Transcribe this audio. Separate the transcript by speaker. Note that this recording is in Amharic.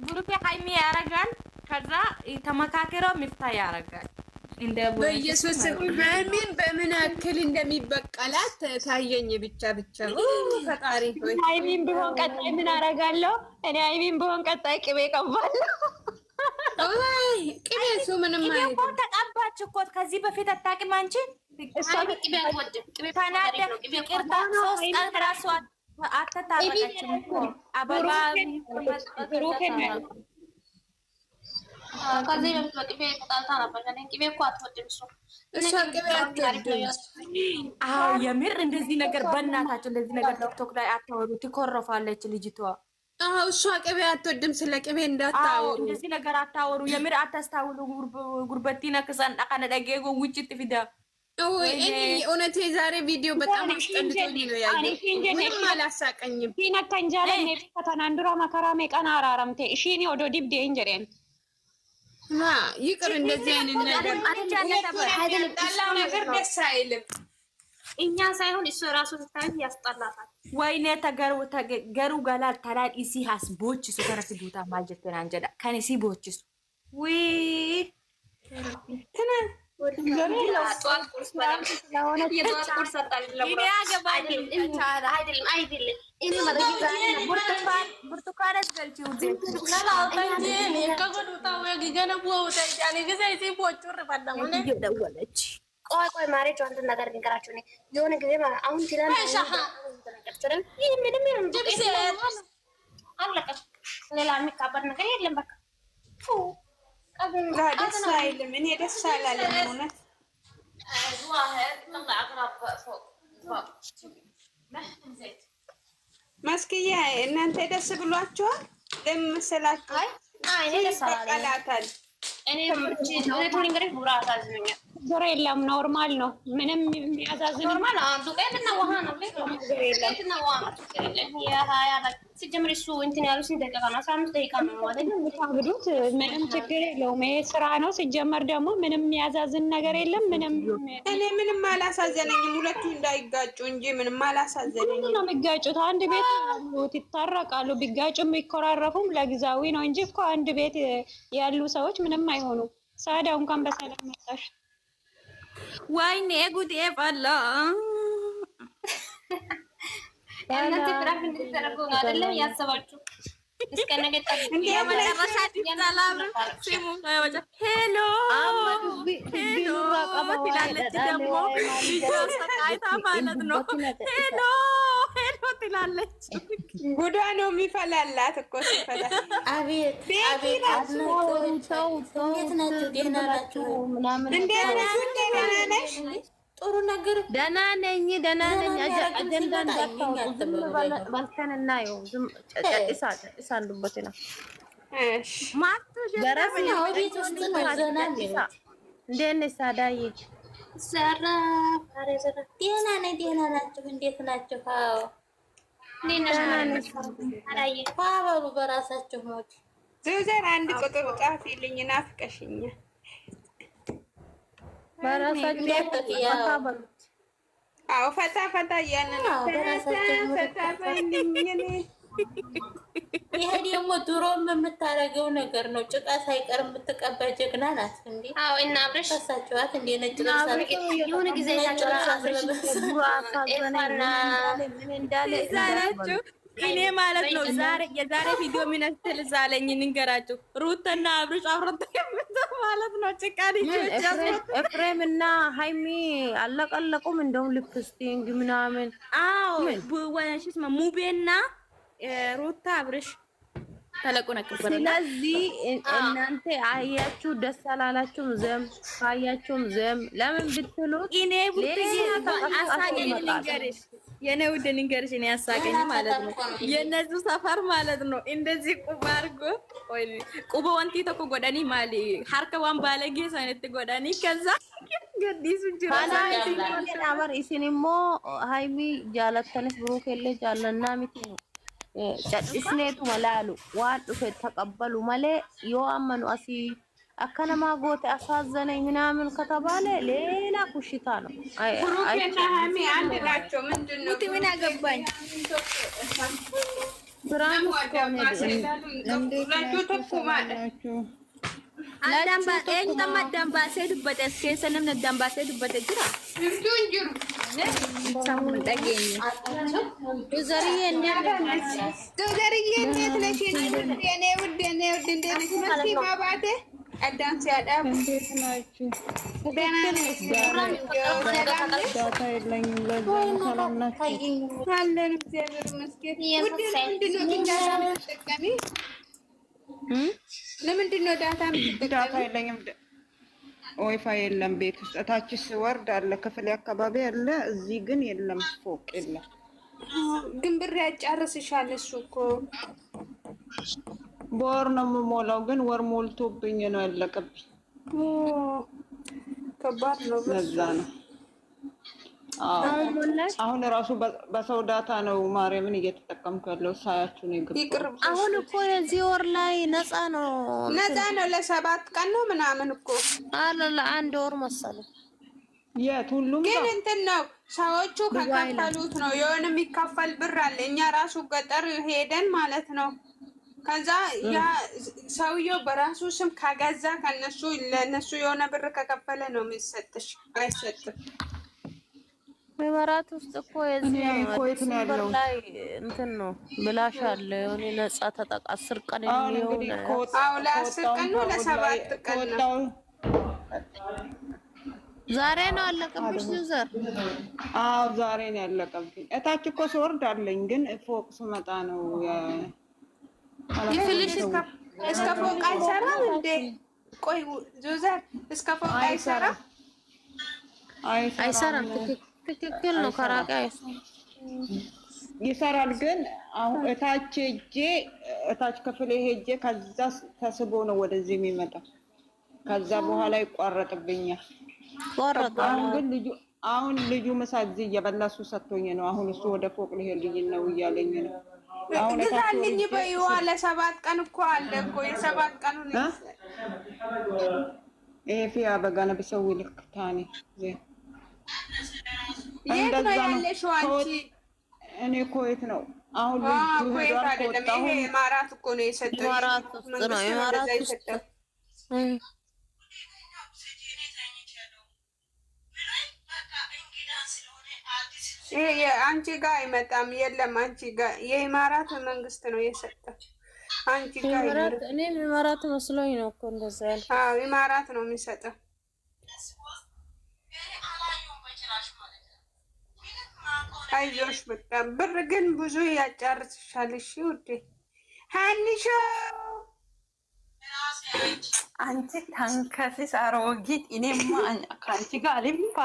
Speaker 1: ብሩኬ ሃይሚ ያረጋል። ከዛ ተመካከረው ሚፍታ ያረጋል። እንደ
Speaker 2: በኢየሱስ በምን በምን አክል እንደሚበቀላት ታየኝ። ብቻ ፈጣሪ ሆይ
Speaker 3: ሃይሚን ቢሆን ቀጣይ ምን አረጋለሁ እኔ? ሃይሚን ቢሆን ቀጣይ ቅቤ ቀባለሁ።
Speaker 2: አይ ቅቤ እሱ ምንም አይደለም።
Speaker 1: ቅቤ ተቀባች እኮ ከዚህ በፊት አታውቂም አንቺ?
Speaker 4: እሷ ቅቤ አትወድም። ቅቤ
Speaker 1: ተናደ ይቅርታ 3 ቀን ራሱ አተታረቀችም እኮ አበባ
Speaker 3: ብሩኬ
Speaker 4: ከዚህ በፊት በቅቤ ተጣልታ ነበር። ቅቤ እኮ አትወድም እሷ ቅቤ አትወድም።
Speaker 1: አዎ የምር እንደዚህ ነገር በእናታቸው እንደዚህ ነገር ቲክቶክ ላይ አታወሩ፣ ትኮረፋለች ልጅቷ።
Speaker 2: አዎ እሷ ቅቤ አትወድም። ስለ ቅቤ እንዳታወሩ፣
Speaker 1: እንደዚህ ነገር አታወሩ። የምር አታስታውሉ። ጉርበቲ ነክሰን ዳቀነ ደገጎ ውጭ ጥፊዳ
Speaker 2: እኔ እውነቴ ዛሬ ቪዲዮ በጣም አስጠልቶኝ ነው ያየሁት። ምንም አላሳቀኝም።
Speaker 3: ሂነከንጃለ ከተናንዱራ መከራ ሜቀን አራረምቴ እሺኒ ወዶ ዲብዴ እንጀሬን
Speaker 2: ይቅር እንደዚህ አይነት ነገር ያጣላው ነገር ደስ አይልም።
Speaker 4: እኛ ሳይሆን እሱ ራሱ ስታይ ያስጠላታል።
Speaker 1: ወይኔ ገሩ ገላል ተራድ ኢሲ ሀስቦች ሱ ከነሲ ቡታ ማጀተና አንጀዳ ከነሲ ቦችሱ ዊ ተናን
Speaker 4: ቆይ ማሬ አንድ ነገር ልንገራችሁ። የሆነ ጊዜ አሁን ሌላ የሚካበር ነገር የለም። በቃ
Speaker 2: ደስ አይልም። እኔ ደስ አላለኝ እውነት። መስኪዬ እናንተ ደስ ብሏችኋል? ለምን መሰላችሁ? ይበቀላታል።
Speaker 3: ችግር የለም ኖርማል ነው። ምንም የሚያዛዝን
Speaker 4: ኖርማል ዱቄትና ውሃ ነው። ሲጀምር እሱ እንትን ያሉ ስንት ደቂቃ ነው? 15 ደቂቃ ነው ማለት ነው
Speaker 3: የምታብዱት። ምንም ችግር የለውም። ይሄ ስራ ነው። ሲጀመር ደግሞ ምንም የሚያዛዝን ነገር የለም። ምንም
Speaker 2: እኔ ምንም አላሳዘነኝም። ሁለቱ እንዳይጋጩ እንጂ ምንም አላሳዘነኝም።
Speaker 3: ነው የሚጋጩት። አንድ ቤት ያሉት ይታረቃሉ። ቢጋጩም ቢኮራረፉም ለጊዜያዊ ነው እንጂ እኮ አንድ ቤት ያሉ ሰዎች ምንም አይሆኑም። ሳዳው እንኳን በሰላም መጣሽ።
Speaker 1: ወይኔ ጉዴ ፈላ።
Speaker 4: እናንተ ፍራፍ እንድትተረጉ ነው አይደለም ያሰባችሁ? እስከ ነገ
Speaker 1: ሄሎ ሄሎ ትላለች ደግሞ ሰቃይታ ማለት ነው። ሄሎ ሄሎ ትላለች።
Speaker 2: ጉዷ ነው የሚፈላላት እኮ ሲፈላ።
Speaker 5: አቤት አቤት እንዴት ናችሁ? ደህና ናችሁ? ምናምን ጥሩ ነገር
Speaker 1: ደህና ነኝ ደህና ነኝ። አጀንዳ እንዳታወጡ ዝም ባልከን እናየው። ዝም ጨጭሳ አንዱበት ነው።
Speaker 2: እሺ
Speaker 1: ማቱ
Speaker 5: በራስ ነው ቤት ውስጥ ነው ዘና ነው።
Speaker 1: እንዴት ነሽ ሳዳዬ?
Speaker 4: ሰራ አሬዘራ
Speaker 5: ደህና ነኝ። ደህና ናችሁ? እንዴት ናችሁ? አዎ
Speaker 4: አራዬ
Speaker 5: ባባሉ በራሳችሁ ሞት
Speaker 2: ዘውዘር አንድ ቁጥር ጻፊልኝ ናፍቀሽኛል።
Speaker 1: በራሳችሁ ያው
Speaker 2: አዎ ፈታ ፈታ እያልን ነው።
Speaker 5: ይሄ ደግሞ ድሮም የምታረገው ነገር ነው። ጭቃ ሳይቀር የምትቀባ ጀግና ናት እንዴ!
Speaker 4: አዎ እና አብረሽ
Speaker 5: ተሳቻዋት እንዴ ነጭ ለብሳ
Speaker 4: የሆነ ጊዜ ታጨራ አብረሽ
Speaker 1: ምን እንዳለ ዛሬችሁ እኔ ማለት ነው የዛሬ ቪዲዮ ምን አስተልዛለኝ ንገራችሁ። ሩትና አብርሽ አብረን ተቀምጠው ማለት ነው ጭቃ ልጆች ኤፍሬም እና ሃይሚ አለቀለቁም። እንደውም ሊፕስቲንግ ምናምን አዎ ወንሽስ ሙቤና ሩታ አብርሽ ተለቁ ነበር። ስለዚህ እናንተ አያችሁ ደስ አላላችሁም? ዘም ካያችሁም ዘም ለምን ብትሉት እኔ ቡትዬ አሳገኝ ልንገርሽ የኔ ውድ ንገርሽ እኔ ያሳቀኝ ማለት ነው የነሱ ሰፈር ማለት ነው እንደዚህ ቁባ አድርጎ ወይ ቁባ ወንቲ ተኮ ጎዳኒ ማሊ ሀርከ ዋን ባለጌ ሳይነት ጎዳኒ ከዛ ገዲሱ ጅራና አበር ኢሲኒሞ ሃይሚ ጃላተነስ ብሩኬለ ጃለና ሚቲ ነው ጨጭስኔቱ መላሉ ዋን ዱፈ ተቀበሉ ማለ yoamanu asi አከነማ ጎተ አሳዘነኝ ምናምን ከተባለ ሌላ ኩሽታ ነው።
Speaker 2: ብሩኬና ሃይሚ አንድ ናቸው። ምንድነው
Speaker 1: ምን አገባኝ? ብራም ደንባሴ ዱበቴ እስኬሰንም ደንባሴ ዱበቴ ጅራ ሰሙን ጠገኝ ዶዘርዬ እንዴት ነሽ? የኔ ውድ እንዴት ነሽ? መስኪ ማባቴ አዳም ሲያዳም እንዴት ናችሁ? ደህና ነሽ? ዳታ የለኝም ለዛ ሰላም ናችሁ? አለን እግዚአብሔር ይመስገን። ውድ ምንድን ነው ዳታ የምትጠቀሚ? ለምንድን ነው ዳታ የምትጠቀሚ? ዳታ የለኝም። ዋይፋይ የለም ቤት ውስጥ። እታች ስወርድ አለ ክፍል አካባቢ አለ፣ እዚህ ግን የለም፣ ፎቅ የለም። ግን ብር ያጫርስሻል እሱ እኮ። በወር ነው የምሞላው፣ ግን ወር ሞልቶብኝ ነው ያለቀብኝ። ከባድ ነው። ለዛ ነው አሁን ራሱ በሰው ዳታ ነው ማርያምን እየተጠቀምኩ ያለው። ሳያችሁ ነው ይገርም። አሁን እኮ የዚህ ወር ላይ ነፃ ነው ለ7 ቀን ነው ምናምን እኮ አለ ለአንድ ወር መሰለኝ። የት ሁሉም ግን እንትን ነው ሰዎቹ ከከፈሉት ነው የሆነ የሚከፈል ብር አለ። እኛ ራሱ ገጠር ሄደን ማለት ነው። ከዛ ያ ሰውየው በራሱ ስም ከገዛ ከነሱ ለነሱ የሆነ ብር ከከፈለ ነው የሚሰጥሽ። አይሰጥም። መመራት ውስጥ እኮ የዚህ ነው ላይ እንትን ነው ብላሽ አለ የሆነ ነፃ ተጠቃ 10 ቀን የሚሆን አው ለ10 ቀን ነው ለ7 ቀን ነው። ዛሬ ነው አለቀብሽ ዩዘር? አው ዛሬ ነው ያለቀብኝ። እታች እኮ ስወርድ አለኝ፣ ግን ፎቅ ስመጣ ነው ይፍልሽ እስከ ፎቅ አይሰራም እንዴ? ቆይ ዩዘር እስከ ፎቅ አይሰራም? አይሰራም። ትክክል ነው። ከራቀ ይሰራል፣ ግን አሁን እታች ክፍል ሄጄ ከዛ ተስቦ ነው ወደዚህ የሚመጣው። ከዛ በኋላ ይቋረጥብኛል። አሁን ልጁ ምሳ እዚህ እየበላ እሱ ሰጥቶኝ ነው። አሁን እሱ ወደ ፎቅ ሊሄድልኝ ነው እያለኝ ነው። አሁን ግዛልኝ በይዋ ለ7 ቀን እኮ አለ እኮ የ7 ቀኑን ፊያ በጋነ ቢሰው ልክታኔ የት ነው ያለሽው አንቺ? እኔ ኩዌት ነው አሁን። ልጁ ሄዷል። ኮታው ማራት እኮ ነው የሰጠው። ማራት ውስጥ ነው የማራት ውስጥ ይሄ አንቺ ጋር አይመጣም። የለም አንቺ ጋር የኢማራት መንግስት ነው የሰጠው። አንቺ ጋር ኢማራት እኔ ኢማራት መስሎኝ ነው እኮ እንደዛ ያለ። አዎ ኢማራት ነው የሚሰጠው። አይዞሽ በቃ ብር ግን ብዙ ያጫርስሻል። እሺ ውዴ ሀኒሾ አንቺ ታንከሲስ አሮጊት። እኔማ ከአንቺ ጋር አልፋ